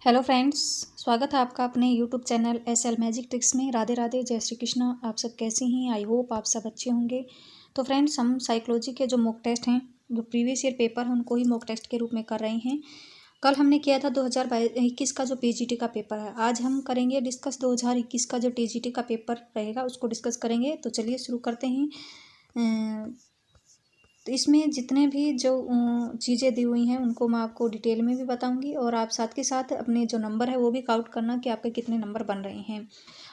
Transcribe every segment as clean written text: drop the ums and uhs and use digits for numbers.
Hello friends, स्वागत है आपका अपने YouTube channel SL magic tricks में। राधे राधे, जय श्री कृष्णा। आप सब कैसे हैं? आई होप आप सब अच्छे होंगे। तो फ्रेंड्स, हम साइकोलॉजी के जो मॉक टेस्ट हैं, जो प्रीवियस ईयर पेपर हैं, उनको ही मॉक टेस्ट के रूप में कर रहे हैं। कल हमने किया था 2021 का जो पीजीटी का पेपर है। आज हम करेंगे डिस्कस 2021 का जो टीजीटी का पेपर रहेगा, उसको डिस्कस करेंगे। तो चलिए शुरू करते हैं। तो इसमें जितने भी जो चीज़ें दी हुई हैं उनको मैं आपको डिटेल में भी बताऊंगी, और आप साथ के साथ अपने जो नंबर है वो भी काउंट करना कि आपके कितने नंबर बन रहे हैं।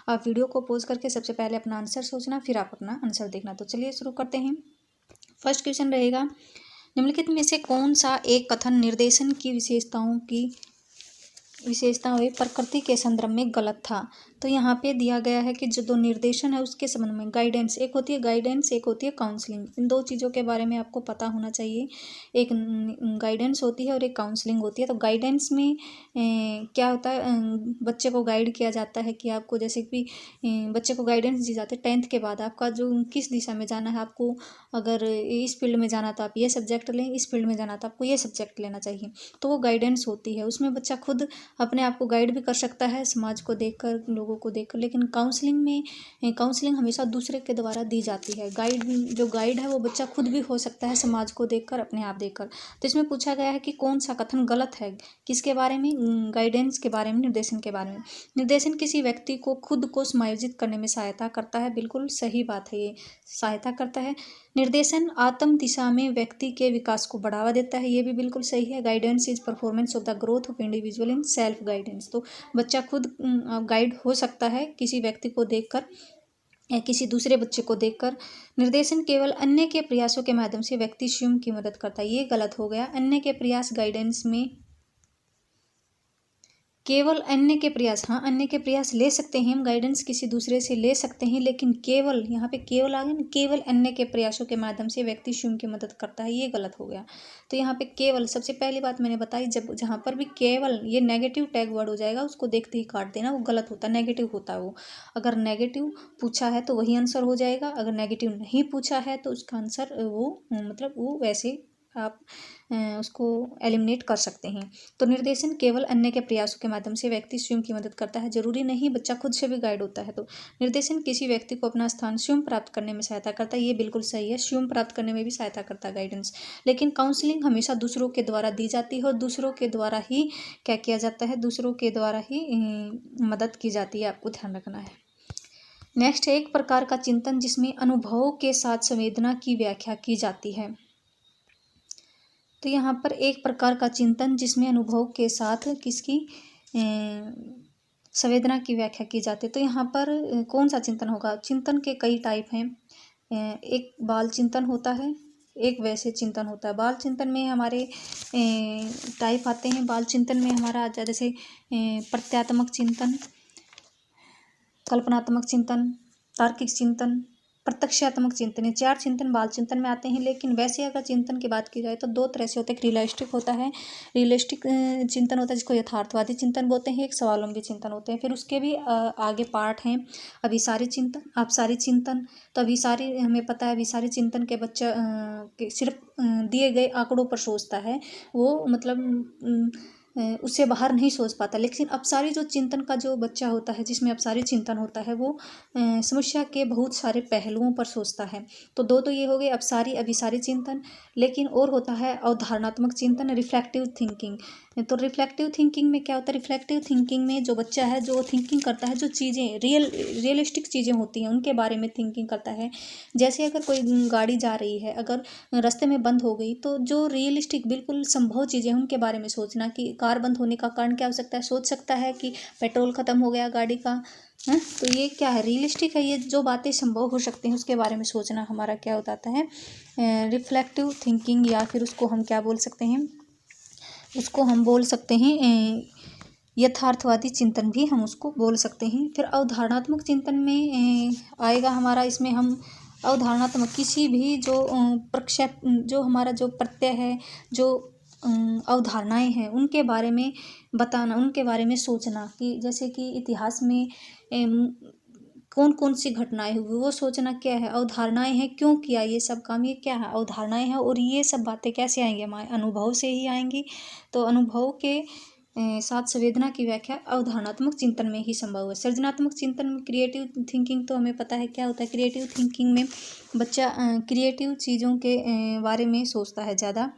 आप वीडियो को पॉज करके सबसे पहले अपना आंसर सोचना, फिर आप अपना आंसर देखना। तो चलिए शुरू करते हैं। फर्स्ट क्वेश्चन रहेगा, निम्नलिखित में से कौन सा एक कथन निर्देशन की विशेषताएं प्रकृति के संदर्भ में गलत था। तो यहाँ पे दिया गया है कि जो दो निर्देशन है उसके संबंध में गाइडेंस, एक होती है गाइडेंस, एक होती है काउंसलिंग। इन दो चीज़ों के बारे में आपको पता होना चाहिए। एक गाइडेंस होती है और एक काउंसलिंग होती है। तो गाइडेंस में क्या होता है, बच्चे को गाइड किया जाता है कि आपको, जैसे कि बच्चे को गाइडेंस दी जाती है 10th के बाद आपका जो किस दिशा में जाना है। आपको अगर इस फील्ड में जाना तो आप ये सब्जेक्ट लें, इस फील्ड में जाना तो आपको ये सब्जेक्ट लेना चाहिए। तो वो गाइडेंस होती है। उसमें बच्चा खुद अपने आप को गाइड भी कर सकता है, समाज को देखकर, लोगों को देखकर। लेकिन काउंसलिंग हमेशा दूसरे के द्वारा दी जाती है। जो गाइड है वो बच्चा खुद भी हो सकता है, समाज को देखकर, अपने आप देखकर। तो इसमें पूछा गया है कि कौन सा कथन गलत है, किसके बारे में? गाइडेंस के बारे में, निर्देशन के बारे में। निर्देशन किसी व्यक्ति को खुद को समायोजित करने में सहायता करता है। बिल्कुल सही बात है, ये सहायता करता है। निर्देशन आत्म दिशा में व्यक्ति के विकास को बढ़ावा देता है। ये भी बिल्कुल सही है। Guidance is performance of the growth of individual in self guidance. तो बच्चा खुद गाइड हो सकता है किसी व्यक्ति को देखकर या किसी दूसरे बच्चे को देखकर। निर्देशन केवल अन्य के प्रयासों के माध्यम से व्यक्ति स्वयं की मदद करता है। ये गलत हो गया। अन्य के प्रयास गाइडेंस में केवल अन्य के प्रयास, हाँ अन्य के प्रयास ले सकते हैं हम, गाइडेंस किसी दूसरे से ले सकते हैं, लेकिन केवल, यहाँ पे केवल आ गया ना, केवल अन्य के प्रयासों के माध्यम से व्यक्ति स्वयं की मदद करता है। ये गलत हो गया। तो यहाँ पे केवल, सबसे पहली बात मैंने बताई, जब जहाँ पर भी केवल ये नेगेटिव टैग वर्ड हो जाएगा, उसको देखते ही काट देना, वो गलत होता है, नेगेटिव होता है वो। अगर नेगेटिव पूछा है तो वही आंसर हो जाएगा। अगर नेगेटिव नहीं पूछा है तो उसका आंसर वो मतलब वो वैसे आप उसको एलिमिनेट कर सकते हैं। तो निर्देशन केवल अन्य के प्रयासों के माध्यम से व्यक्ति स्वयं की मदद करता है। जरूरी नहीं बच्चा खुद से भी गाइड होता है। तो निर्देशन किसी व्यक्ति को अपना स्थान स्वयं प्राप्त करने में सहायता करता है। ये बिल्कुल सही है, स्वयं प्राप्त करने में भी सहायता करता है गाइडेंस। लेकिन काउंसलिंग हमेशा दूसरों के द्वारा दी जाती है, और दूसरों के द्वारा ही क्या किया जाता है, दूसरों के द्वारा ही मदद की जाती है। आपको ध्यान रखना है। नेक्स्ट है, एक प्रकार का चिंतन जिसमें अनुभवों के साथ संवेदना की व्याख्या की जाती है। तो यहाँ पर एक प्रकार का चिंतन जिसमें अनुभव के साथ किसकी संवेदना की व्याख्या की जाती है। तो यहाँ पर कौन सा चिंतन होगा? चिंतन के कई टाइप हैं। एक बाल चिंतन होता है, एक वैसे चिंतन होता है। बाल चिंतन में हमारे टाइप आते हैं। बाल चिंतन में हमारा आ जाए जैसे प्रत्यात्मक चिंतन, कल्पनात्मक चिंतन, तार्किक चिंतन, प्रत्यक्षात्मक चिंतन। ये 4 चिंतन बाल चिंतन में आते हैं। लेकिन वैसे अगर चिंतन की बात की जाए तो 2 तरह से होते हैं। रियलिस्टिक होता है, रियलिस्टिक चिंतन होता है जिसको यथार्थवादी चिंतन बोलते हैं। एक स्वावलंबी चिंतन होते हैं। फिर उसके भी आगे पार्ट हैं। अभिसारी चिंतन, अपसारी चिंतन। तो अभिसारी हमें पता है, अभिसारी चिंतन के बच्चा सिर्फ दिए गए आंकड़ों पर सोचता है, वो मतलब उससे बाहर नहीं सोच पाता। लेकिन अपसारी जो चिंतन का जो बच्चा होता है, जिसमें अपसारी चिंतन होता है, वो समस्या के बहुत सारे पहलुओं पर सोचता है। तो दो तो ये हो गए अपसारी अभिसारी चिंतन। लेकिन और होता है अवधारणात्मक चिंतन, रिफ्लेक्टिव थिंकिंग। तो रिफ्लेक्टिव थिंकिंग में क्या होता है? रिफ्लेक्टिव थिंकिंग में जो बच्चा है, जो थिंकिंग करता है, जो चीज़ें रियलिस्टिक चीज़ें होती हैं उनके बारे में थिंकिंग करता है। जैसे अगर कोई गाड़ी जा रही है, अगर रास्ते में बंद हो गई, तो जो रियलिस्टिक बिल्कुल संभव चीज़ें हैं उनके बारे में सोचना कि कार बंद होने का कारण क्या हो सकता है। सोच सकता है कि पेट्रोल ख़त्म हो गया गाड़ी का, है। तो ये क्या है? रियलिस्टिक है। ये जो बातें संभव हो सकती हैं उसके बारे में सोचना हमारा क्या हो जाता है? रिफ्लेक्टिव थिंकिंग, या फिर उसको हम क्या बोल सकते हैं? उसको हम बोल सकते हैं यथार्थवादी चिंतन भी हम उसको बोल सकते हैं। फिर अवधारणात्मक चिंतन में आएगा हमारा, इसमें हम अवधारणात्मक किसी भी जो प्रक्षेप, जो हमारा जो प्रत्यय है, जो अवधारणाएं हैं उनके बारे में बताना, उनके बारे में सोचना। कि जैसे कि इतिहास में कौन कौन सी घटनाएं हुई, वो सोचना क्या है? अवधारणाएं हैं, क्यों किया ये सब काम, ये क्या है? अवधारणाएं हैं। और ये सब बातें कैसे आएंगी? हमारे अनुभव से ही आएंगी। तो अनुभव के साथ संवेदना की व्याख्या अवधारणात्मक चिंतन में ही संभव है। सृजनात्मक चिंतन में क्रिएटिव थिंकिंग तो हमें पता है क्या होता है। क्रिएटिव थिंकिंग में बच्चा क्रिएटिव चीज़ों के बारे में सोचता है ज़्यादा।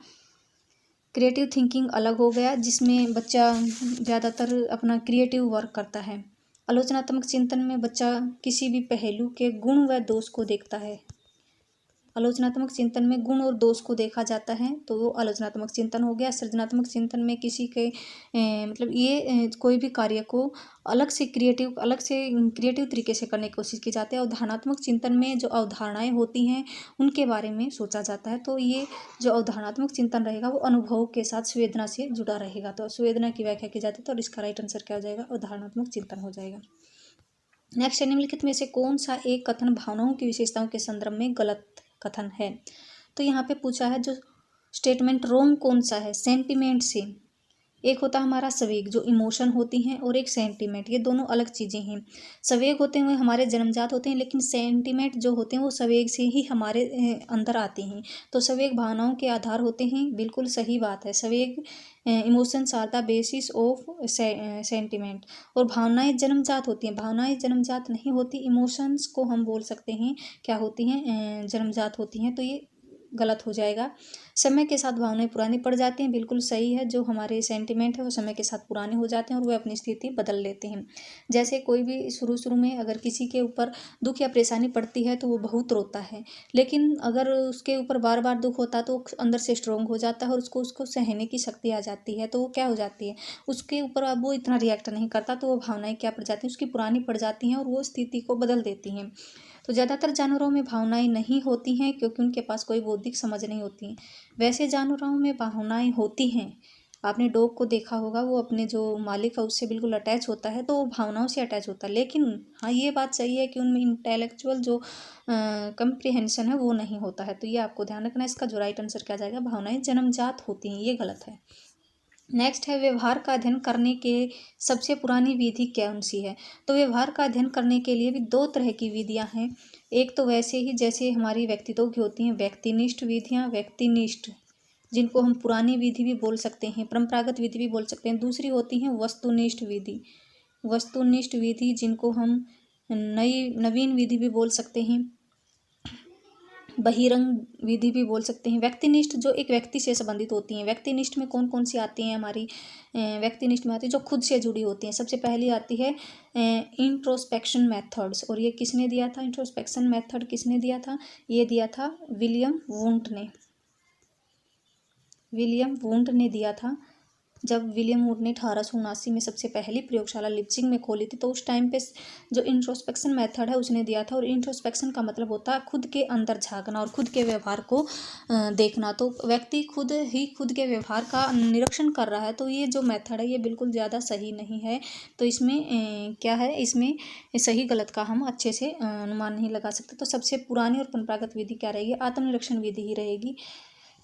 क्रिएटिव थिंकिंग अलग हो गया, जिसमें बच्चा ज़्यादातर अपना क्रिएटिव वर्क करता है। आलोचनात्मक चिंतन में बच्चा किसी भी पहलू के गुण व दोष को देखता है। आलोचनात्मक चिंतन में गुण और दोष को देखा जाता है, तो वो आलोचनात्मक चिंतन हो गया। सृजनात्मक चिंतन में किसी के मतलब ये कोई भी कार्य को अलग से क्रिएटिव तरीके से करने की कोशिश की जाती है। अवधारणात्मक चिंतन में जो अवधारणाएं होती हैं उनके बारे में सोचा जाता है। तो ये जो अवधारणात्मक चिंतन रहेगा वो अनुभव के साथ संवेदना से जुड़ा रहेगा। तो संवेदना की व्याख्या की जाती है, तो इसका राइट आंसर क्या हो जाएगा, अवधारणात्मक चिंतन हो जाएगा। नेक्स्ट, निम्नलिखित में से कौन सा एक कथन भावनाओं की विशेषताओं के संदर्भ में गलत कथन है। तो यहाँ पे पूछा है जो स्टेटमेंट रॉन्ग कौन सा है, सेंटिमेंट से। एक होता है हमारा संवेग जो इमोशन होती हैं, और एक सेंटिमेंट, ये दोनों अलग चीज़ें हैं। संवेग होते हैं हमारे जन्मजात होते हैं, लेकिन सेंटिमेंट जो होते हैं वो संवेग से ही हमारे अंदर आते हैं। तो संवेग भावनाओं के आधार होते हैं, बिल्कुल सही बात है। संवेग emotions are the basis of sentiment. और भावनाएं जन्मजात होती हैं, भावनाएं जन्मजात नहीं होती। इमोशंस को हम बोल सकते हैं क्या होती हैं, जन्मजात होती हैं। तो ये गलत हो जाएगा। समय के साथ भावनाएं पुरानी पड़ जाती हैं, बिल्कुल सही है। जो हमारे सेंटिमेंट है वो समय के साथ पुराने हो जाते हैं और वे अपनी स्थिति बदल लेते हैं। जैसे कोई भी शुरू में अगर किसी के ऊपर दुख या परेशानी पड़ती है तो वो बहुत रोता है, लेकिन अगर उसके ऊपर बार बार दुख होता है तो अंदर से स्ट्रोंग हो जाता है और उसको सहने की शक्ति आ जाती है। तो वो क्या हो जाती है, उसके ऊपर अब वो इतना रिएक्ट नहीं करता, तो वो भावनाएं क्या पड़ जाती हैं, उसकी पुरानी पड़ जाती हैं और वो स्थिति को बदल देती हैं। तो ज़्यादातर जानवरों में भावनाएं नहीं होती हैं क्योंकि उनके पास कोई बौद्धिक समझ नहीं होती। वैसे जानवरों में भावनाएं होती हैं। आपने डॉग को देखा होगा, वो अपने जो मालिक है उससे बिल्कुल अटैच होता है, तो वो भावनाओं से अटैच होता है। लेकिन हाँ, ये बात सही है कि उनमें इंटेलेक्चुअल जो कंप्रिहेंशन है वो नहीं होता है। तो ये आपको ध्यान रखना है। इसका जो राइट आंसर क्या जाएगा, भावनाएं जन्मजात होती हैं, ये गलत है। नेक्स्ट है व्यवहार का अध्ययन करने के सबसे पुरानी विधि कौन सी है। तो व्यवहार का अध्ययन करने के लिए भी दो तरह की विधियां हैं। एक तो वैसे ही जैसे हमारी व्यक्तित्व की होती हैं, व्यक्तिनिष्ठ विधियां, व्यक्तिनिष्ठ, जिनको हम पुरानी विधि भी बोल सकते हैं, परंपरागत विधि भी बोल सकते हैं। दूसरी होती हैं वस्तुनिष्ठ विधि, वस्तुनिष्ठ विधि जिनको हम नवीन विधि भी बोल सकते हैं, बहिरंग विधि भी बोल सकते हैं। व्यक्तिनिष्ठ जो एक व्यक्ति से संबंधित होती हैं। व्यक्तिनिष्ठ में कौन कौन सी आती हैं हमारी, व्यक्तिनिष्ठ में आती है जो खुद से जुड़ी होती हैं। सबसे पहली आती है इंट्रोस्पेक्शन मेथड्स, और ये किसने दिया था, इंट्रोस्पेक्शन मेथड किसने दिया था, ये दिया था विलियम वुंट ने। विलियम वुंट ने दिया था। जब विलियम वुंट ने 1879 में सबसे पहली प्रयोगशाला लिप्जिंग में खोली थी, तो उस टाइम पे जो इंट्रोस्पेक्शन मेथड है उसने दिया था। और इंट्रोस्पेक्शन का मतलब होता है खुद के अंदर झांकना और खुद के व्यवहार को देखना। तो व्यक्ति खुद ही खुद के व्यवहार का निरीक्षण कर रहा है, तो ये जो मेथड है ये बिल्कुल ज़्यादा सही नहीं है। तो इसमें क्या है, इसमें सही गलत का हम अच्छे से अनुमान नहीं लगा सकते। तो सबसे पुरानी और परंपरागत विधि क्या रहेगी, आत्मनिरीक्षण विधि ही रहेगी।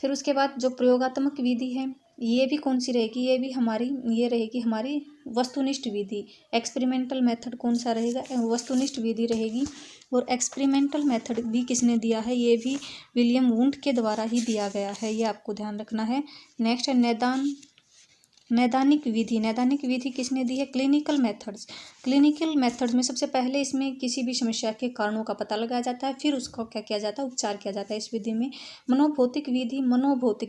फिर उसके बाद जो प्रयोगात्मक विधि है ये भी कौन सी रहेगी, ये भी हमारी ये रहेगी हमारी वस्तुनिष्ठ विधि। एक्सपेरिमेंटल मेथड कौन सा रहेगा, वस्तुनिष्ठ विधि रहेगी। और एक्सपेरिमेंटल मेथड भी किसने दिया है, ये भी विलियम वुंट के द्वारा ही दिया गया है, ये आपको ध्यान रखना है। नेक्स्ट है नैदानिक विधि। नैदानिक विधि किसने दी है, क्लिनिकल मेथड्स। क्लिनिकल मेथड्स में सबसे पहले इसमें किसी भी समस्या के कारणों का पता लगाया जाता है, फिर उसको क्या किया जाता है, उपचार किया जाता है इस विधि में। मनोभौतिक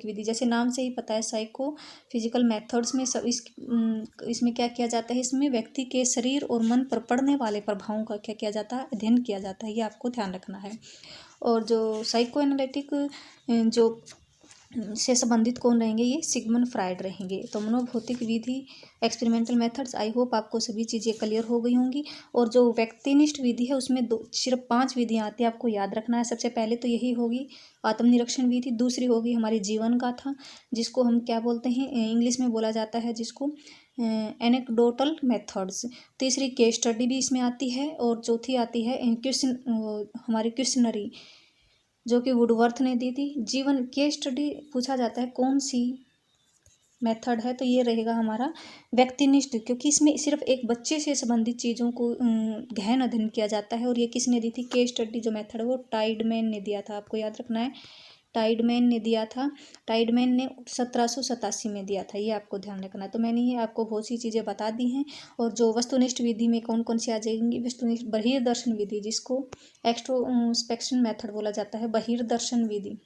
विधि जैसे नाम से ही पता है, साइको फिजिकल मेथड्स में सब इसमें क्या किया जाता है, इसमें व्यक्ति के शरीर और मन पर पड़ने वाले प्रभावों का क्या किया जाता है, अध्ययन किया जाता है, ये आपको ध्यान रखना है। और जो साइको एनालिटिक जो से संबंधित कौन रहेंगे, ये सिगमंड फ्राइड रहेंगे। तो मनोभौतिक विधि, एक्सपेरिमेंटल मेथड्स, आई होप आपको सभी चीज़ें क्लियर हो गई होंगी। और जो व्यक्तिनिष्ठ विधि है उसमें सिर्फ 5 विधियाँ आती है, आपको याद रखना है। सबसे पहले तो यही होगी आत्मनिरीक्षण विधि। दूसरी होगी हमारी जीवन गाथा, जिसको हम क्या बोलते हैं, इंग्लिश में बोला जाता है जिसको एनेक्डोटल मेथड्स। तीसरी केस स्टडी भी इसमें आती है। और चौथी आती है हमारी क्वेश्चनरी, जो कि वुडवर्थ ने दी थी। जीवन केस स्टडी पूछा जाता है कौन सी मेथड है, तो ये रहेगा हमारा व्यक्तिनिष्ठ, क्योंकि इसमें सिर्फ एक बच्चे से संबंधित चीज़ों को गहन अध्ययन किया जाता है। और ये किसने दी थी, केस स्टडी जो मेथड है वो टाइडमैन ने दिया था, आपको याद रखना है। टाइडमैन ने दिया था। टाइडमैन ने 1787 में दिया था, ये आपको ध्यान रखना है। तो मैंने ये आपको बहुत सी चीज़ें बता दी हैं। और जो वस्तुनिष्ठ विधि में कौन कौन सी आ जाएंगी, वस्तुनिष्ठ बहिर्दर्शन विधि, जिसको एक्सट्रोस्पेक्शन मेथड बोला जाता है, बहिर्दर्शन विधि,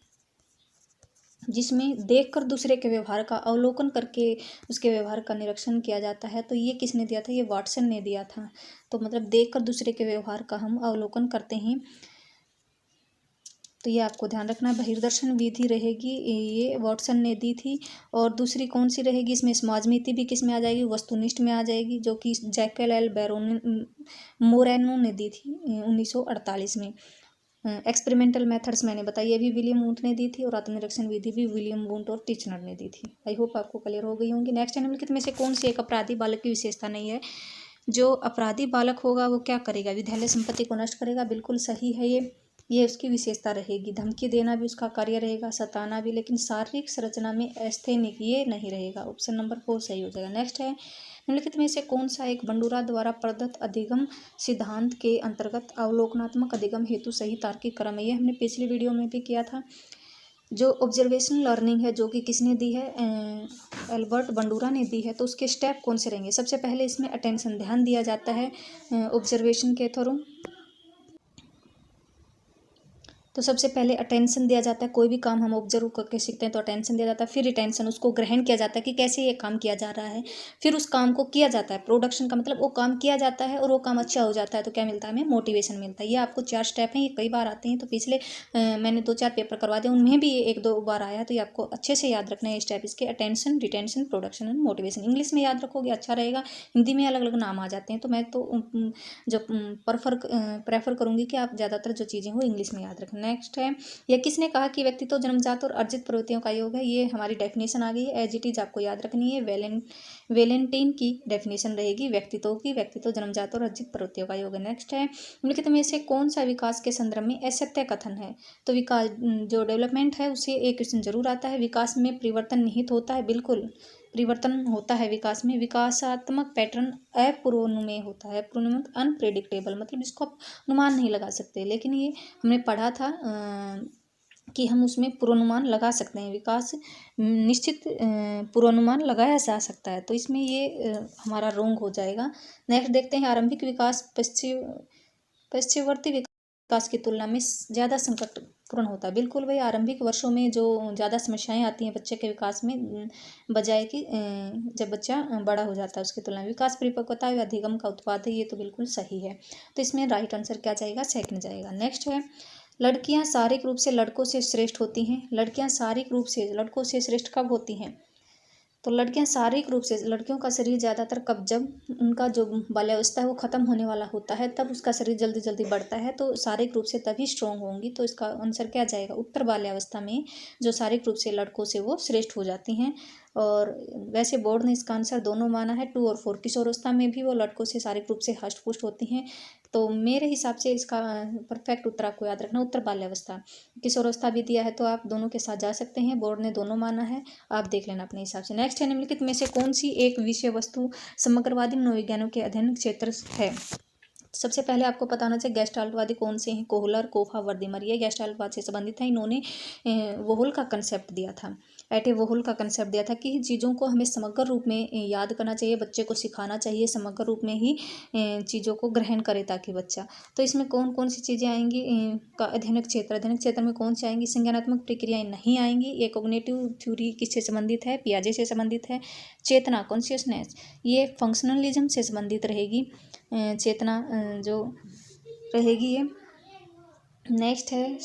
जिसमें देखकर दूसरे के व्यवहार का अवलोकन करके उसके व्यवहार का निरीक्षण किया जाता है। तो ये किसने दिया था, ये वाटसन ने दिया था। तो मतलब देखकर दूसरे के व्यवहार का हम अवलोकन करते हैं। तो ये आपको ध्यान रखना है, बहिर्दर्शन विधि रहेगी, ये वाटसन ने दी थी। और दूसरी कौन सी रहेगी, इसमें समाजमिति भी किस में आ जाएगी, वस्तुनिष्ठ में आ जाएगी, जो कि जैकल एल मोरेनो ने दी थी 1948 में। एक्सपेरिमेंटल मेथड्स मैंने बताई, ये भी विलियम वुंट ने दी थी। और आत्मनिरीक्षण विधि भी विलियम वुंट और टिचनर ने दी थी। आई होप आपको क्लियर हो गई होंगी। नेक्स्ट है, निम्नलिखित में से कौन सी एक अपराधी बालक की विशेषता नहीं है। जो अपराधी बालक होगा वो क्या करेगा, विद्यालय संपत्ति को नष्ट करेगा, बिल्कुल सही है ये उसकी विशेषता रहेगी। धमकी देना भी उसका कार्य रहेगा, सताना भी, लेकिन शारीरिक संरचना में एस्थेनिक ये नहीं रहेगा। ऑप्शन नंबर 4 सही हो जाएगा। नेक्स्ट है, निम्नलिखित में से कौन सा एक बंडूरा द्वारा प्रदत्त अधिगम सिद्धांत के अंतर्गत अवलोकनात्मक अधिगम हेतु सही तार्किक क्रम है। ये हमने पिछली वीडियो में भी किया था। जो ऑब्जर्वेशनल लर्निंग है, जो कि किसने दी है, एल्बर्ट बंडूरा ने दी है। तो उसके स्टेप कौन से रहेंगे, सबसे पहले इसमें अटेंशन, ध्यान दिया जाता है ऑब्जर्वेशन के थ्रू। तो सबसे पहले अटेंशन दिया जाता है, कोई भी काम हम ऑब्जर्व करके सीखते हैं तो अटेंशन दिया जाता है। फिर रिटेंशन, उसको ग्रहण किया जाता है कि कैसे ये काम किया जा रहा है। फिर उस काम को किया जाता है, प्रोडक्शन का मतलब वो काम किया जाता है और वो काम अच्छा हो जाता है तो क्या मिलता है, हमें मोटिवेशन मिलता है। ये आपको 4 स्टेप हैं, ये कई बार आते हैं। तो पिछले मैंने 2-4 पेपर करवा दिए, उनमें भी ये 1-2 बार आया। तो ये आपको अच्छे से याद रखना है स्टेप इसके, attention, retention, production and motivation. English में याद रखोगे अच्छा रहेगा, हिंदी में अलग अलग नाम आ जाते हैं। तो मैं तो जो प्रेफर करूँगी कि आप ज़्यादातर जो चीज़ें हो इंग्लिश में याद रखें। नेक्स्ट है, यह किसने कहा कि व्यक्ति तो जन्मजात और अर्जित प्रवृत्तियों का योग है। ये हमारी डेफिनेशन आ गई है, एज इट इज आपको याद रखनी है। वेलेंटाइन की डेफिनेशन रहेगी व्यक्तित्व की, व्यक्तित्व जन्मजात और अर्जित प्रवृत्तियों का योग है। नेक्स्ट है, निम्नलिखित में से कौन सा विकास के संदर्भ में असत्य कथन है। तो विकास जो डेवलपमेंट है उसे एक क्वेश्चन जरूर आता है। विकास में परिवर्तन निहित होता है, बिल्कुल परिवर्तन होता है विकास में। विकासात्मक पैटर्न अपूर्वानुमेय होता है, पूर्णतः अनप्रेडिक्टेबल, मतलब इसको आप अनुमान नहीं लगा सकते। लेकिन ये हमने पढ़ा था कि हम उसमें पूर्वानुमान लगा सकते हैं। विकास निश्चित पूर्वानुमान लगाया जा सकता है, तो इसमें ये हमारा रोंग हो जाएगा। नेक्स्ट देखते हैं, आरंभिक विकास पश्चिमवर्ती विकास की तुलना में ज़्यादा संकटपूर्ण होता है। बिल्कुल भाई, आरंभिक वर्षों में जो ज़्यादा समस्याएं आती हैं बच्चे के विकास में, बजाय कि जब बच्चा बड़ा हो जाता है उसकी तुलना में। विकास परिपक्वता व अधिगम का उत्पाद है, ये तो बिल्कुल सही है। तो इसमें राइट आंसर क्या जाएगा, सेकंड जाएगा। नेक्स्ट है, लड़कियां शारीरिक रूप से लड़कों से श्रेष्ठ होती हैं। लड़कियां शारीरिक रूप से लड़कों से श्रेष्ठ कब होती हैं। तो लड़कियां शारीरिक रूप से, लड़कियों का शरीर ज़्यादातर कब, जब उनका जो बाल्यावस्था है वो ख़त्म होने वाला होता है, तब उसका शरीर जल्दी जल्दी बढ़ता है। तो शारीरिक रूप से तभी स्ट्रॉन्ग होंगी। तो इसका आंसर क्या जाएगा, उत्तर बाल्यावस्था में जो शारीरिक रूप से लड़कों से वो श्रेष्ठ हो जाती हैं। और वैसे बोर्ड ने इसका आंसर दोनों माना है, 2 और 4। किशोरावस्था में भी वो लड़कों से शारीरिक रूप से हष्ट पुष्ट होती हैं। तो मेरे हिसाब से इसका परफेक्ट उत्तर आपको याद रखना, उत्तर बाल्यावस्था। किशोरावस्था भी दिया है तो आप दोनों के साथ जा सकते हैं, बोर्ड ने दोनों माना है, आप देख लेना अपने हिसाब से। नेक्स्ट है, निम्नलिखित में से कौन सी एक विषय वस्तु समग्रवादी मनोविज्ञानों के अध्ययन क्षेत्र है। सबसे पहले आपको पता होना चाहिए गेस्टाल्टवादी कौन से हैं, कोहलर, कोफा, वर्दीमर, ये गेस्टाल्टवाद से संबंधित है। इन्होंने वोहल का कंसेप्ट दिया था, एटे वोहल का कंसेप्ट दिया था कि चीज़ों को हमें समग्र रूप में याद करना चाहिए, बच्चे को सिखाना चाहिए, समग्र रूप में ही चीज़ों को ग्रहण करे ताकि बच्चा। तो इसमें कौन कौन सी चीज़ें आएंगी का अध्ययन क्षेत्र में कौन सी आएंगी, संज्ञानात्मक प्रक्रियाएं नहीं आएंगी। ये कॉग्निटिव थ्योरी किससे संबंधित है, पियाजे से संबंधित है। चेतना, कॉन्शियसनेस, ये फंक्शनलिज्म से संबंधित रहेगी, चेतना जो रहेगी ये। नेक्स्ट है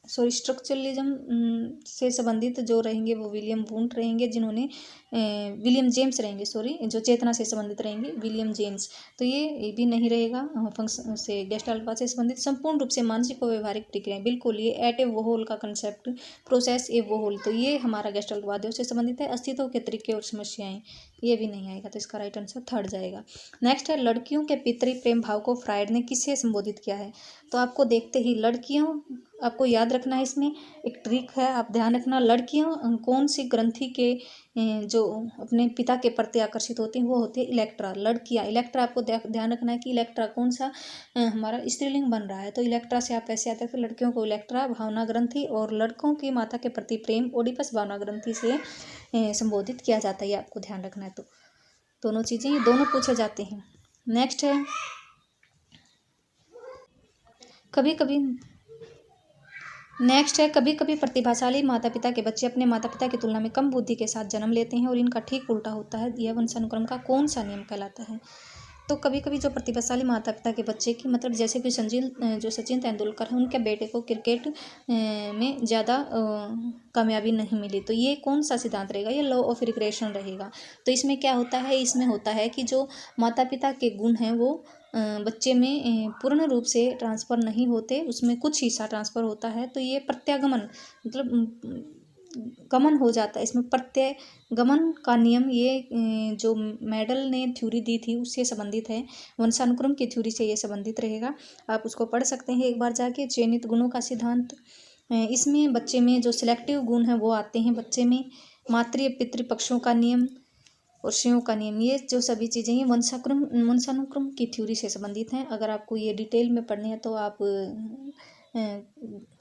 स्ट्रक्चरलिज्म से संबंधित जो रहेंगे वो विलियम वुंट रहेंगे, जिन्होंने विलियम जेम्स रहेंगे, सॉरी, जो चेतना से संबंधित रहेंगे विलियम जेम्स। तो ये भी नहीं रहेगा फंक्शन से, गेस्टाल्टवाद से संबंधित। संपूर्ण रूप से मानसिक और व्यवहारिक प्रक्रियाएं, बिल्कुल ये एट ए वोहल का कंसेप्ट, प्रोसेस ए वोहल, तो ये हमारा गेस्टाल्टवादियों से संबंधित है। अस्तित्व के तरीके और समस्याएं, ये भी नहीं आएगा, तो इसका राइट आंसर थर्ड जाएगा। नेक्स्ट है, लड़कियों के पितृ प्रेम भाव को फ्रायड ने किससे संबोधित किया है। तो आपको देखते ही लड़कियों, आपको याद रखना है, इसमें एक ट्रिक है, आप ध्यान रखना, लड़कियां कौन सी ग्रंथि के जो अपने पिता के प्रति आकर्षित होते हैं वो होते हैं इलेक्ट्रा, लड़कियाँ। इलेक्ट्रा आपको ध्यान रखना है कि इलेक्ट्रा कौन सा हमारा स्त्रीलिंग बन रहा है, तो इलेक्ट्रा से आप ऐसे आते हैं। फिर लड़कियों को इलेक्ट्रा भावना ग्रंथि और लड़कों की माता के प्रति प्रेम ओडिपस भावना ग्रंथि से संबोधित किया जाता है, ये आपको ध्यान रखना है। तो दोनों चीज़ें ये दोनों पूछे जाते हैं। नेक्स्ट है कभी कभी प्रतिभाशाली माता पिता के बच्चे अपने माता पिता की तुलना में कम बुद्धि के साथ जन्म लेते हैं और इनका ठीक उल्टा होता है। यह वंशानुक्रम का कौन सा नियम कहलाता है? तो कभी कभी जो प्रतिभाशाली माता पिता के बच्चे की, मतलब जैसे कि सचिन तेंदुलकर हैं, उनके बेटे को क्रिकेट में ज़्यादा कामयाबी नहीं मिली, तो ये कौन सा सिद्धांत रहेगा? ये लॉ ऑफ रिग्रेशन रहेगा। तो इसमें क्या होता है, इसमें होता है कि जो माता पिता के गुण हैं वो बच्चे में पूर्ण रूप से ट्रांसफ़र नहीं होते, उसमें कुछ हिस्सा ट्रांसफ़र होता है। तो ये प्रत्यागमन मतलब गमन हो जाता है। इसमें प्रत्यगमन का नियम ये जो मेडल ने थ्योरी दी थी उससे संबंधित है, वंशानुक्रम की थ्योरी से ये संबंधित रहेगा। आप उसको पढ़ सकते हैं एक बार जाके। चयनित गुणों का सिद्धांत, इसमें बच्चे में जो सिलेक्टिव गुण हैं वो आते हैं बच्चे में। मातृ पितृ पक्षों का नियम और श्रेयों का नियम, ये जो सभी चीज़ें हैं वंशानुक्रम की थ्योरी से संबंधित हैं। अगर आपको ये डिटेल में पढ़ने हैं तो आप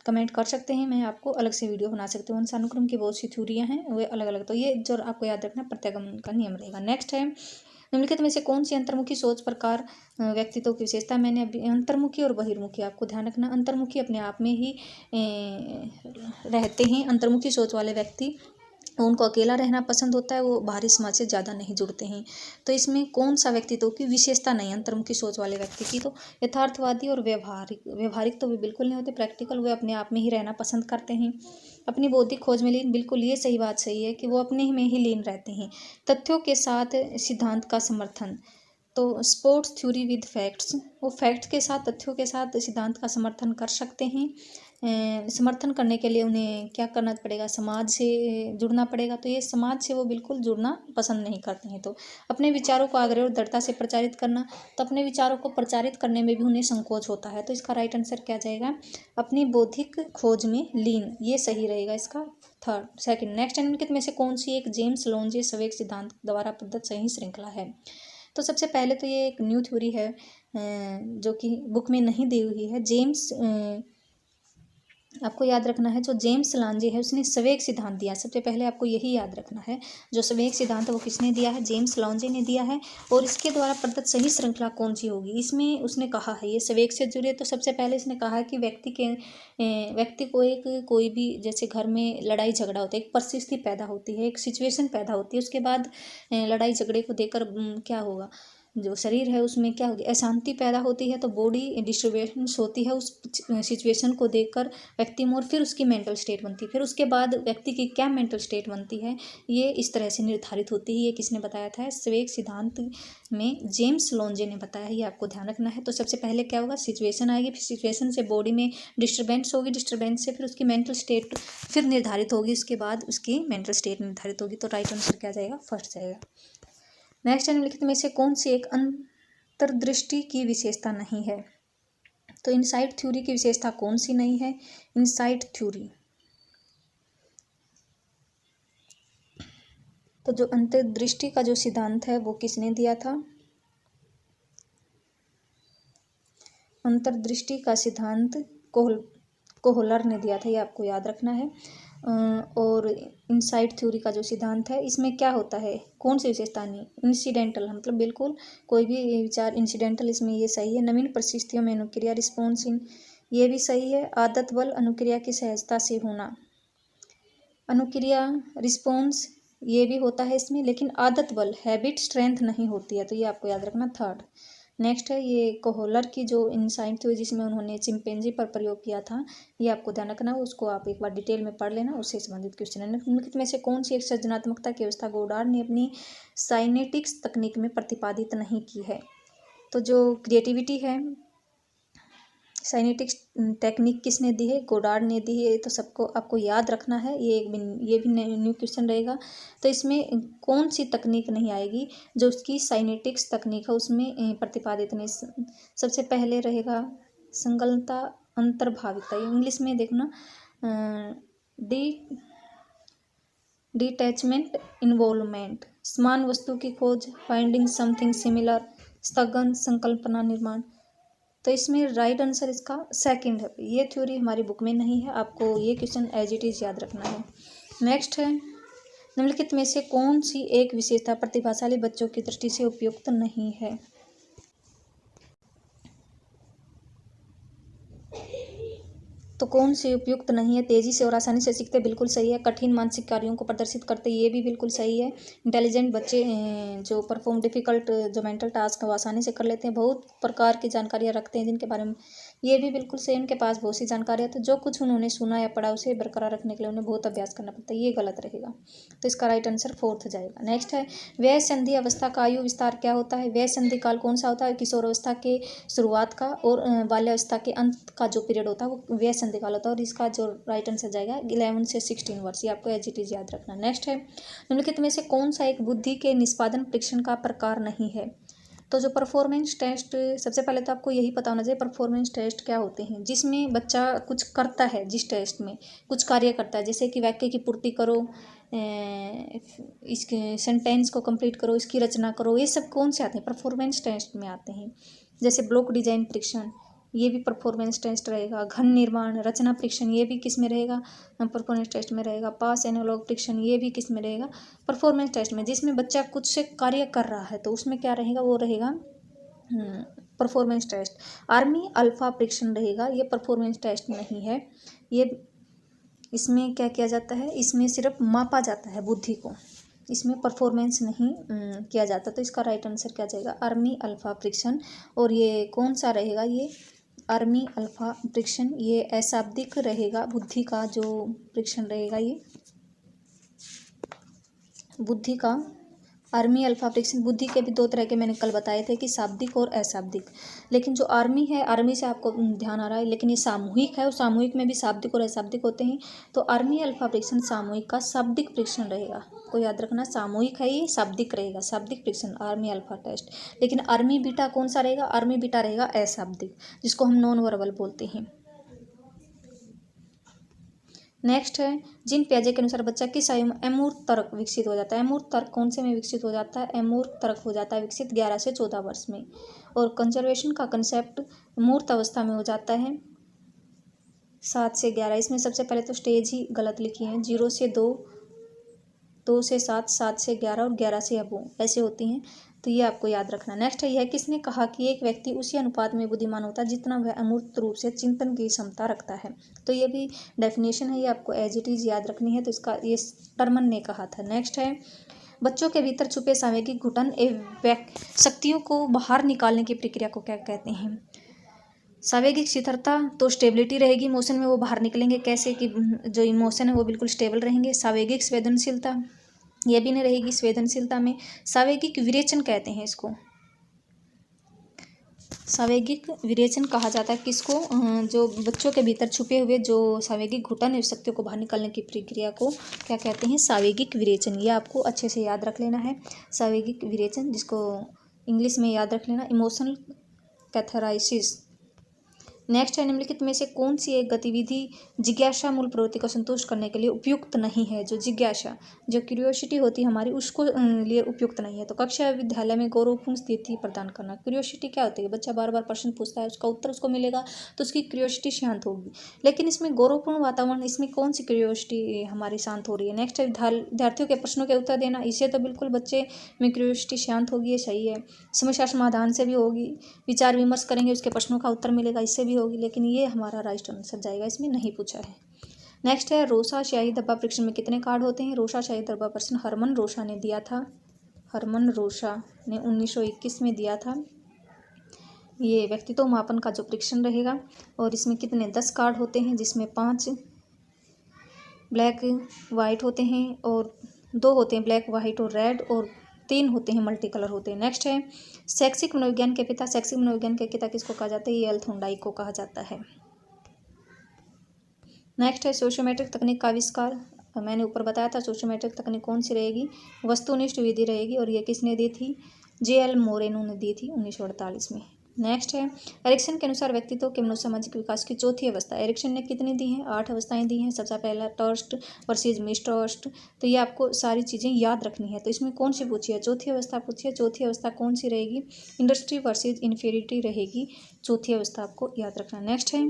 कमेंट कर सकते हैं, मैं आपको अलग से वीडियो बना सकती हूँ। वंशानुक्रम की बहुत सी थ्योरियाँ हैं वे अलग अलग, तो ये जो आपको याद रखना प्रत्यागमन का नियम रहेगा। नेक्स्ट है निम्नलिखित में से कौन सी अंतर्मुखी सोच प्रकार व्यक्तित्व की विशेषता? मैंने अभी अंतर्मुखी और बहिर्मुखी आपको ध्यान रखना। अंतर्मुखी अपने आप में ही रहते हैं। अंतर्मुखी सोच वाले व्यक्ति उनको अकेला रहना पसंद होता है, वो बाहरी समाज से ज़्यादा नहीं जुड़ते हैं। तो इसमें कौन सा व्यक्तित्व की विशेषता नहीं अंतर्मुखी सोच वाले व्यक्ति की? तो यथार्थवादी और व्यवहारिक तो वे बिल्कुल नहीं होते, प्रैक्टिकल, वे अपने आप में ही रहना पसंद करते हैं। अपनी बौद्धिक खोज में लीन, बिल्कुल ये सही बात सही है कि वो अपने में ही लीन रहते हैं। तथ्यों के साथ सिद्धांत का समर्थन, तो स्पोर्ट्स थ्योरी विद फैक्ट्स, वो फैक्ट्स के साथ तथ्यों के साथ सिद्धांत का समर्थन कर सकते हैं। समर्थन करने के लिए उन्हें क्या करना पड़ेगा? समाज से जुड़ना पड़ेगा। तो ये समाज से वो बिल्कुल जुड़ना पसंद नहीं करते हैं। तो अपने विचारों को आग्रह और दृढ़ता से प्रचारित करना, तो अपने विचारों को प्रचारित करने में भी उन्हें संकोच होता है। तो इसका राइट आंसर क्या जाएगा? अपनी बौद्धिक खोज में लीन, ये सही रहेगा इसका सेकंड। नेक्स्ट निम्नलिखित में से कौन सी एक जेम्स लोंजे संवेग सिद्धांत द्वारा प्रदत्त सही श्रृंखला है? तो सबसे पहले तो ये एक न्यू थ्योरी है जो कि बुक में नहीं दी हुई है। आपको याद रखना है, जो जेम्स लांजे है उसने संवेग सिद्धांत दिया। सबसे पहले आपको यही याद रखना है, जो संवेग सिद्धांत है वो किसने दिया है? जेम्स लांजे ने दिया है। और इसके द्वारा प्रदत्त सही श्रृंखला कौन सी होगी? इसमें उसने कहा है, ये संवेग से जुड़े, तो सबसे पहले इसने कहा है कि व्यक्ति को एक कोई भी, जैसे घर में लड़ाई झगड़ा होता है, एक परिस्थिति पैदा होती है, एक सिचुएशन पैदा होती है, उसके बाद लड़ाई झगड़े को देखकर क्या होगा? जो शरीर है उसमें क्या होगी? अशांति पैदा होती है, तो बॉडी डिस्टर्बेंस होती है उस सिचुएशन को देखकर व्यक्ति में, और फिर उसकी मेंटल स्टेट बनती है। फिर उसके बाद व्यक्ति की क्या मेंटल स्टेट बनती है, ये इस तरह से निर्धारित होती है। ये किसने बताया था? संवेग सिद्धांत में जेम्स लोंजे ने बताया है, ये आपको ध्यान रखना है। तो सबसे पहले क्या होगा? सिचुएशन आएगी, फिर सिचुएशन से बॉडी में डिस्टर्बेंस होगी, डिस्टर्बेंस से फिर उसकी मेंटल स्टेट फिर निर्धारित होगी, उसके बाद उसकी मेंटल स्टेट निर्धारित होगी। तो राइट आंसर क्या जाएगा? फर्स्ट जाएगा। नेक्स्ट निम्नलिखित में से कौन सी एक अंतर्दृष्टि की विशेषता नहीं है? तो इनसाइट थ्योरी की विशेषता कौन सी नहीं है? इनसाइट थ्योरी, तो जो अंतर्दृष्टि का जो सिद्धांत है वो किसने दिया था? अंतर्दृष्टि का सिद्धांत कोहलर ने दिया था, ये आपको याद रखना है। और इनसाइट थ्योरी का जो सिद्धांत है इसमें क्या होता है? कौन सी विशेषता नहीं? इंसिडेंटल, मतलब बिल्कुल कोई भी विचार इंसिडेंटल, इसमें ये सही है। नवीन परिस्थितियों में अनुक्रिया रिस्पॉन्स इन, ये भी सही है। आदत बल अनुक्रिया की सहजता से होना, अनुक्रिया रिस्पॉन्स ये भी होता है इसमें, लेकिन आदत बल हैबिट स्ट्रेंथ नहीं होती है। तो ये आपको याद रखना थर्ड। नेक्स्ट है ये कोहलर की जो इनसाइट थ्योरी जिसमें उन्होंने चिंपैंजी पर प्रयोग किया था, ये आपको ध्यान रखना, उसको आप एक बार डिटेल में पढ़ लेना, उससे संबंधित क्वेश्चन है। निम्नलिखित में से कौन सी एक सृजनात्मकता की व्यवस्था गोडार्ड ने अपनी साइनेटिक्स तकनीक में प्रतिपादित नहीं की है? तो जो क्रिएटिविटी है, साइनेटिक्स टेक्निक किसने दी है? गोडार्ड ने दी है। तो सबको आपको याद रखना है, ये भी न्यू क्वेश्चन रहेगा। तो इसमें कौन सी तकनीक नहीं आएगी जो उसकी साइनेटिक्स तकनीक है उसमें प्रतिपादित नहीं? सबसे पहले रहेगा संलग्नता अंतर्भाविकता, इंग्लिश में देखना डी डिटैचमेंट, इन्वॉल्वमेंट, समान वस्तु की खोज, फाइंडिंग समथिंग सिमिलर, स्थगन, संकल्पना, निर्माण। तो इसमें राइट आंसर इसका सेकंड है। ये थ्योरी हमारी बुक में नहीं है, आपको ये क्वेश्चन एज इट इज याद रखना है। नेक्स्ट है, निम्नलिखित में से कौन सी एक विशेषता प्रतिभाशाली बच्चों की दृष्टि से उपयुक्त नहीं है? तो कौन सी उपयुक्त नहीं है? तेजी से और आसानी से सीखते, बिल्कुल सही है। कठिन मानसिक कार्यों को प्रदर्शित करते, ये भी बिल्कुल सही है। इंटेलिजेंट बच्चे जो परफॉर्म डिफिकल्ट जो मेंटल टास्क वो आसानी से कर लेते हैं, बहुत प्रकार की जानकारियाँ रखते हैं जिनके बारे में, ये भी बिल्कुल सही। उनके पास बहुत सी जानकारी है, तो जो कुछ उन्होंने सुना या पढ़ा उसे बरकरार रखने के लिए उन्हें बहुत अभ्यास करना पड़ता है, ये गलत रहेगा। तो इसका राइट आंसर फोर्थ जाएगा। नेक्स्ट है, व्यय संधि अवस्था का आयु विस्तार क्या होता है? व्यय संधि काल कौन सा होता है? किशोर अवस्था के शुरुआत का और बाल्यावस्था के अंत का जो पीरियड होता है वो व्यय संधि काल होता है, और इसका जो राइट आंसर जाएगा 11 से 16 वर्ष। ये आपको एज इट इज याद रखना। नेक्स्ट है, निम्नलिखित में से कौन सा एक बुद्धि के निष्पादन परीक्षण का प्रकार नहीं है? तो जो परफॉर्मेंस टेस्ट, सबसे पहले तो आपको यही पता होना चाहिए परफॉर्मेंस टेस्ट क्या होते हैं, जिसमें बच्चा कुछ करता है, जिस टेस्ट में कुछ कार्य करता है, जैसे कि वाक्य की पूर्ति करो, इसके सेंटेंस को कंप्लीट करो, इसकी रचना करो, ये सब कौन से आते हैं? परफॉर्मेंस टेस्ट में आते हैं। जैसे ब्लॉक डिजाइन परीक्षण, ये भी परफॉर्मेंस टेस्ट रहेगा। घन निर्माण रचना परीक्षण, ये भी किस में रहेगा? परफॉर्मेंस टेस्ट में रहेगा। पास एनालॉग परीक्षण, ये भी किस में रहेगा? परफॉर्मेंस टेस्ट में। जिसमें बच्चा कुछ से कार्य कर रहा है तो उसमें क्या रहेगा? वो रहेगा परफॉर्मेंस टेस्ट। आर्मी अल्फा परीक्षण रहेगा, ये परफॉर्मेंस टेस्ट नहीं है। ये इसमें क्या किया जाता है? इसमें सिर्फ मापा जाता है बुद्धि को, इसमें परफॉर्मेंस नहीं किया जाता। तो इसका राइट आंसर क्या जाएगा? आर्मी अल्फा परीक्षण। और ये कौन सा रहेगा? ये आर्मी अल्फा परीक्षण, ये अशाब्दिक रहेगा। बुद्धि का जो परीक्षण रहेगा, ये बुद्धि का आर्मी अल्फा परीक्षण। बुद्धि के भी दो तरह के मैंने कल बताए थे कि शाब्दिक और अशाब्दिक, लेकिन जो आर्मी है, आर्मी से आपको ध्यान आ रहा है, लेकिन ये सामूहिक है और सामूहिक में भी शाब्दिक और अशाब्दिक होते हैं। तो आर्मी अल्फा परीक्षण सामूहिक का शाब्दिक परीक्षण रहेगा, को याद रखना। सामूहिक है, ये शाब्दिक रहेगा, शाब्दिक परीक्षण आर्मी अल्फा टेस्ट। लेकिन आर्मी बीटा कौन सा रहेगा? आर्मी बीटा रहेगा अशाब्दिक, जिसको हम नॉन वर्बल बोलते हैं। नेक्स्ट है, जिन पियाजे के अनुसार बच्चा किस आयु में अमूर्त तर्क विकसित हो जाता है? अमूर्त तर्क कौन से में विकसित हो जाता है? अमूर्त तर्क हो जाता है विकसित 11 से 14 वर्ष में। और कंजर्वेशन का कंसेप्ट मूर्त अवस्था में हो जाता है 7 से 11। इसमें सबसे पहले तो स्टेज ही गलत लिखी है, 0 से 2, 2 से 7, 7 से 11 और 11 से अबोव ऐसे होती हैं, तो ये आपको याद रखना। नेक्स्ट है, यह किसने कहा कि एक व्यक्ति उसी अनुपात में बुद्धिमान होता है जितना वह अमूर्त रूप से चिंतन की क्षमता रखता है? तो ये भी डेफिनेशन है, ये आपको एज इट इज याद रखनी है। तो इसका ये टर्मन ने कहा था। नेक्स्ट है, बच्चों के भीतर छुपे सामयिक घुटन एवं शक्तियों को बाहर निकालने की प्रक्रिया को क्या कहते हैं? सावेगिक स्थिरता, तो स्टेबिलिटी रहेगी इमोशन में, वो बाहर निकलेंगे कैसे कि जो इमोशन है वो बिल्कुल स्टेबल रहेंगे। सावेगिक संवेदनशीलता, ये भी नहीं रहेगी संवेदनशीलता में। सावेगिक विरेचन कहते हैं इसको, सावेगिक विरेचन कहा जाता है किसको? जो बच्चों के भीतर छुपे हुए जो सावेगिक घुटन है, शक्तियों को बाहर निकालने की प्रक्रिया को क्या कहते हैं? सावेगिक विरेचन। ये आपको अच्छे से याद रख लेना है, सावेगिक विरेचन, जिसको इंग्लिश में याद रख लेना इमोशनल कैथराइसिस। नेक्स्ट है, निम्नलिखित में से कौन सी एक गतिविधि जिज्ञासा मूल प्रवृत्ति को संतुष्ट करने के लिए उपयुक्त नहीं है? जो जिज्ञासा, जो क्यूरियोसिटी होती है हमारी, उसको लिए उपयुक्त नहीं है। तो कक्षा विद्यालय में गौरवपूर्ण स्थिति प्रदान करना। क्यूरियोसिटी क्या होती है? बच्चा बार बार प्रश्न पूछता है, उसका उत्तर उसको मिलेगा तो उसकी क्यूरियोसिटी शांत होगी। लेकिन इसमें गौरवपूर्ण वातावरण, इसमें कौन सी क्यूरियोसिटी हमारी शांत हो रही है? नेक्स्ट है, विद्यार्थियों के प्रश्नों के उत्तर देना, इससे तो बिल्कुल बच्चे में क्यूरियोसिटी शांत होगी, ये सही है। समस्या समाधान से भी होगी, विचार विमर्श करेंगे, उसके प्रश्नों का उत्तर मिलेगा, इससे भी होगी। लेकिन ये हमारा राइट आंसर जाएगा, इसमें नहीं पूछा है। नेक्स्ट है, रोशा स्याही धब्बा परीक्षण में कितने कार्ड होते हैं? रोशा स्याही धब्बा प्रश्न हरमन रोशा ने दिया था, हरमन रोशा ने 1921 में दिया था। ये व्यक्तित्व मापन का जो परीक्षण रहेगा, और इसमें कितने 10 कार्ड होते हैं, जिसमें 5 ब्लैक वाइट होते हैं और 2 होते हैं ब्लैक वाइट और रेड, और 3 होते हैं मल्टी कलर होते हैं। नेक्स्ट है, शैक्षिक मनोविज्ञान के पिता, शैक्षिक मनोविज्ञान के पिता किसको कहा जाता है? ये एल थॉर्नडाइक को कहा जाता है। नेक्स्ट है, सोशियोमेट्रिक तकनीक का आविष्कार, मैंने ऊपर बताया था सोशियोमेट्रिक तकनीक कौन सी रहेगी? वस्तुनिष्ठ विधि रहेगी, और ये किसने दी थी? JL मोरेनो ने दी थी 1948 में। नेक्स्ट है एरिक्सन के अनुसार व्यक्तित्व के मनोसामाजिक विकास की चौथी अवस्था। एरिक्सन ने कितनी दी हैं? 8 अवस्थाएं दी हैं। सबसे पहला टर्स्ट वर्सेज मिसट्रस्ट, तो ये आपको सारी चीज़ें याद रखनी है। तो इसमें कौन सी पूछी है? चौथी अवस्था पूछी है। चौथी अवस्था कौन सी रहेगी? इंडस्ट्री वर्सेज इन्फीरियरिटी रहेगी। चौथी अवस्था आपको याद रखना। नेक्स्ट है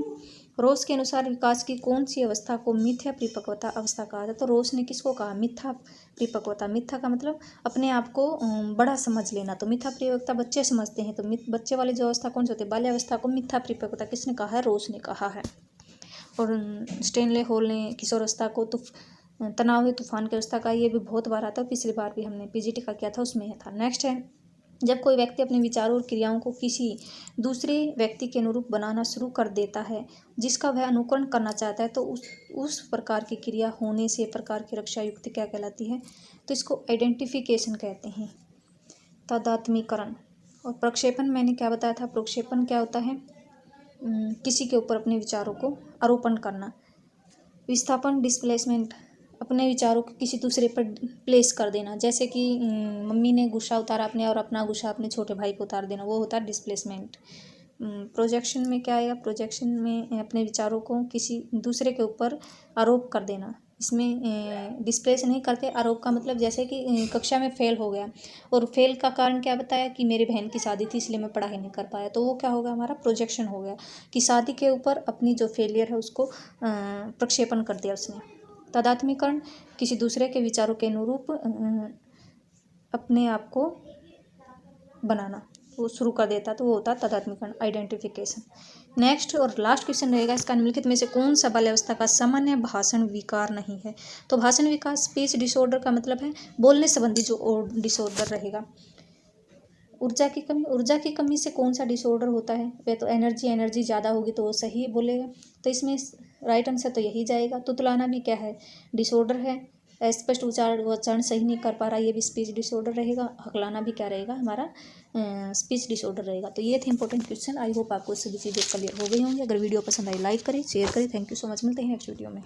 रोस के अनुसार विकास की कौन सी अवस्था को मिथ्या परिपक्वता अवस्था कहा जाता है? तो रोस ने किसको कहा? मिथ्या परिपक्वता। मिथ्या का मतलब अपने आप को बड़ा समझ लेना। तो मिथ्या परिपक्वता बच्चे समझते हैं, तो बच्चे वाली जो अवस्था कौन सी होती है? बाल्यावस्था को मिथ्या परिपक्वता किसने कहा है? रोस ने कहा है। और स्टेनले हॉल ने किशोरावस्था को तनाव है तूफान की अवस्था का, ये भी बहुत बार आता है। पिछली बार भी हमने पीजीटी का किया था, उसमें यह था। नेक्स्ट है जब कोई व्यक्ति अपने विचारों और क्रियाओं को किसी दूसरे व्यक्ति के अनुरूप बनाना शुरू कर देता है जिसका वह अनुकरण करना चाहता है, तो उस प्रकार की क्रिया होने से प्रकार की रक्षा युक्ति क्या कहलाती है? तो इसको आइडेंटिफिकेशन कहते हैं। तादात्मीकरण और प्रक्षेपण मैंने क्या बताया था? प्रक्षेपण क्या होता है? किसी के ऊपर अपने विचारों को आरोपण करना। विस्थापन डिस्प्लेसमेंट अपने विचारों को किसी दूसरे पर प्लेस कर देना, जैसे कि मम्मी ने गुस्सा उतारा अपने और अपना गुस्सा अपने छोटे भाई को उतार देना, वो होता है डिस्प्लेसमेंट। प्रोजेक्शन में क्या आएगा? प्रोजेक्शन में अपने विचारों को किसी दूसरे के ऊपर आरोप कर देना। इसमें डिस्प्लेस नहीं करते। आरोप का मतलब जैसे कि कक्षा में फेल हो गया और फेल का कारण क्या बताया कि मेरी बहन की शादी थी इसलिए मैं पढ़ाई नहीं कर पाया, तो वो क्या होगा? हमारा प्रोजेक्शन हो गया कि शादी के ऊपर अपनी जो फेलियर है उसको प्रक्षेपण कर दिया उसने। तादात्म्यकरण किसी दूसरे के विचारों के अनुरूप अपने आप को बनाना, वो शुरू कर देता, तो वो होता है तादात्म्यकरण, आइडेंटिफिकेशन। नेक्स्ट और लास्ट क्वेश्चन रहेगा इसका, निम्नलिखित में से कौन सा बाल्यावस्था का सामान्य भाषण विकार नहीं है? तो भाषण विकार स्पीच डिसऑर्डर का मतलब है बोलने संबंधी जो डिसऑर्डर रहेगा। ऊर्जा की कमी से कौन सा डिसऑर्डर होता है? वह तो एनर्जी ज़्यादा होगी तो वो सही बोलेगा, तो इसमें राइट आंसर तो यही जाएगा। तुतलाना भी क्या है? डिसऑर्डर है। स्पष्ट उच्चारण सही नहीं कर पा रहा, ये भी स्पीच डिसऑर्डर रहेगा। हकलाना भी क्या रहेगा? हमारा स्पीच डिसऑर्डर रहेगा। तो ये थे इंपॉर्टेंट क्वेश्चन। आई होप आपको सभी चीज़ें क्लियर हो गई होंगी। अगर वीडियो पसंद आई लाइक करें, शेयर करें। Thank you so much. मिलते हैं नेक्स्ट वीडियो में।